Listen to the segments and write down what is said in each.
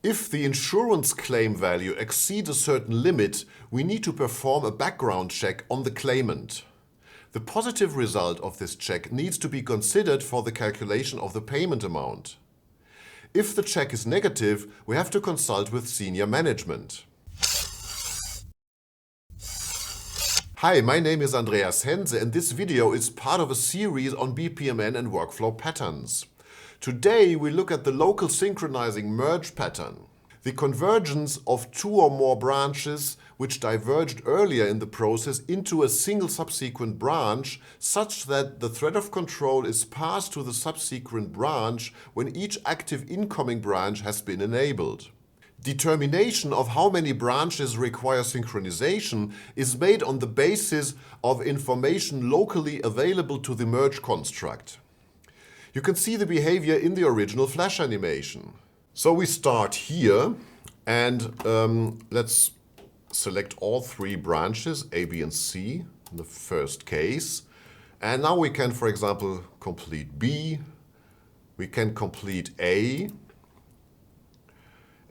If the insurance claim value exceeds a certain limit, we need to perform a background check on the claimant. The positive result of this check needs to be considered for the calculation of the payment amount. If the check is negative, we have to consult with senior management. Hi, my name is Andreas Hense and this video is part of a series on BPMN and workflow patterns. Today we look at the local synchronizing merge pattern. The convergence of two or more branches which diverged earlier in the process into a single subsequent branch such that the thread of control is passed to the subsequent branch when each active incoming branch has been enabled. Determination of how many branches require synchronization is made on the basis of information locally available to the merge construct. You can see the behavior in the original flash animation. So we start here and let's select all three branches, A, B, and C in the first case. And now we can, for example, complete B. We can complete A.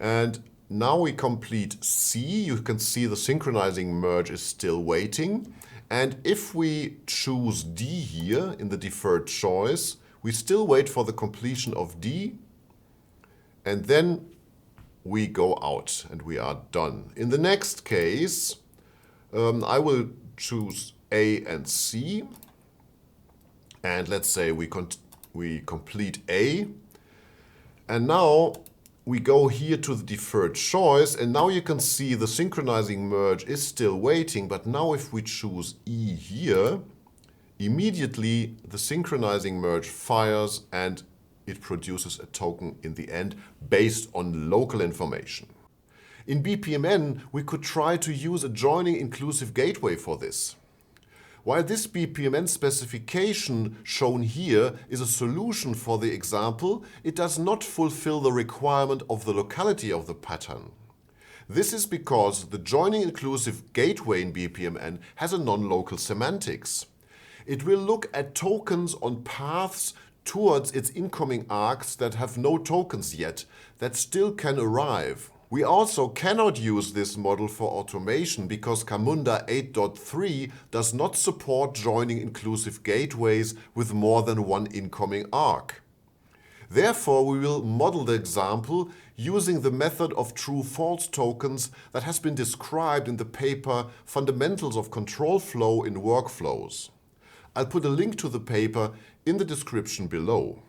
And now we complete C. You can see the synchronizing merge is still waiting. And if we choose D here in the deferred choice, we still wait for the completion of D. And then we go out and we are done. In the next case, I will choose A and C. And let's say we complete A. And now we go here to the deferred choice. And now you can see the synchronizing merge is still waiting. But now if we choose E here, immediately the synchronizing merge fires and it produces a token in the end based on local information. In BPMN, we could try to use a joining inclusive gateway for this. While this BPMN specification shown here is a solution for the example, it does not fulfill the requirement of the locality of the pattern. This is because the joining inclusive gateway in BPMN has a non-local semantics. It will look at tokens on paths towards its incoming arcs that have no tokens yet, that still can arrive. We also cannot use this model for automation because Camunda 8.3 does not support joining inclusive gateways with more than one incoming arc. Therefore, we will model the example using the method of true-false tokens that has been described in the paper Fundamentals of Control Flow in Workflows. I'll put a link to the paper in the description below.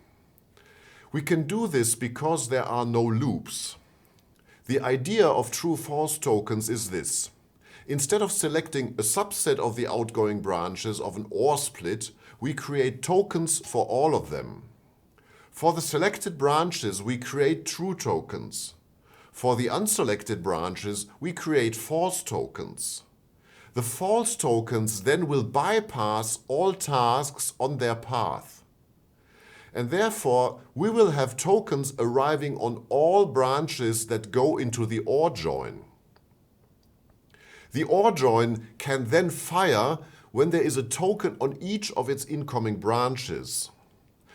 We can do this because there are no loops. The idea of true-false tokens is this. Instead of selecting a subset of the outgoing branches of an OR split, we create tokens for all of them. For the selected branches, we create true tokens. For the unselected branches, we create false tokens. The false tokens then will bypass all tasks on their path. And therefore, we will have tokens arriving on all branches that go into the OR join. The OR join can then fire when there is a token on each of its incoming branches.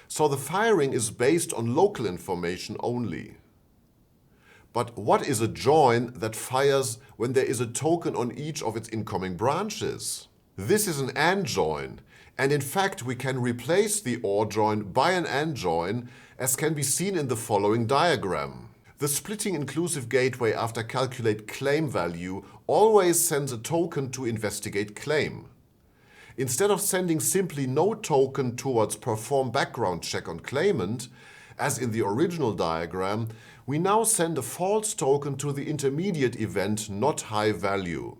So the firing is based on local information only. But what is a join that fires when there is a token on each of its incoming branches? This is an AND join, and in fact we can replace the OR join by an AND join, as can be seen in the following diagram. The splitting inclusive gateway after calculate claim value always sends a token to investigate claim. Instead of sending simply no token towards perform background check on claimant, as in the original diagram, we now send a false token to the intermediate event not high value.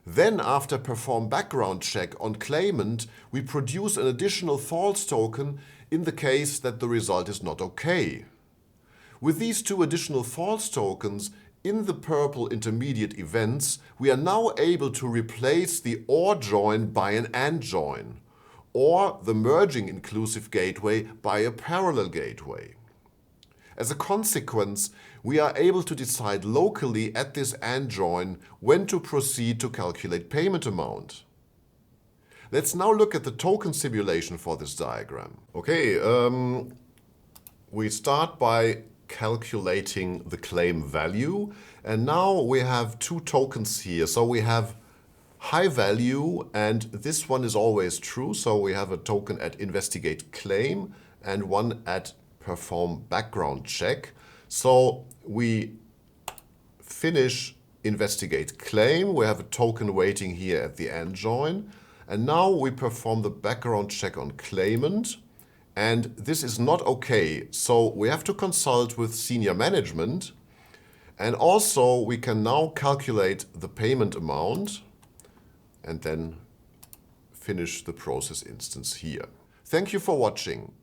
Then after perform background check on claimant, we produce an additional false token in the case that the result is not okay. With these two additional false tokens in the purple intermediate events, we are now able to replace the OR join by an AND join, or the merging inclusive gateway by a parallel gateway. As a consequence, we are able to decide locally at this AND join when to proceed to calculate payment amount. Let's now look at the token simulation for this diagram. Okay, we start by calculating the claim value. And now we have two tokens here. So we have high value, and this one is always true. So we have a token at investigate claim and one at perform background check. So we finish investigate claim. We have a token waiting here at the end join. And now we perform the background check on claimant. And this is not okay. So we have to consult with senior management. And also we can now calculate the payment amount and then finish the process instance here. Thank you for watching.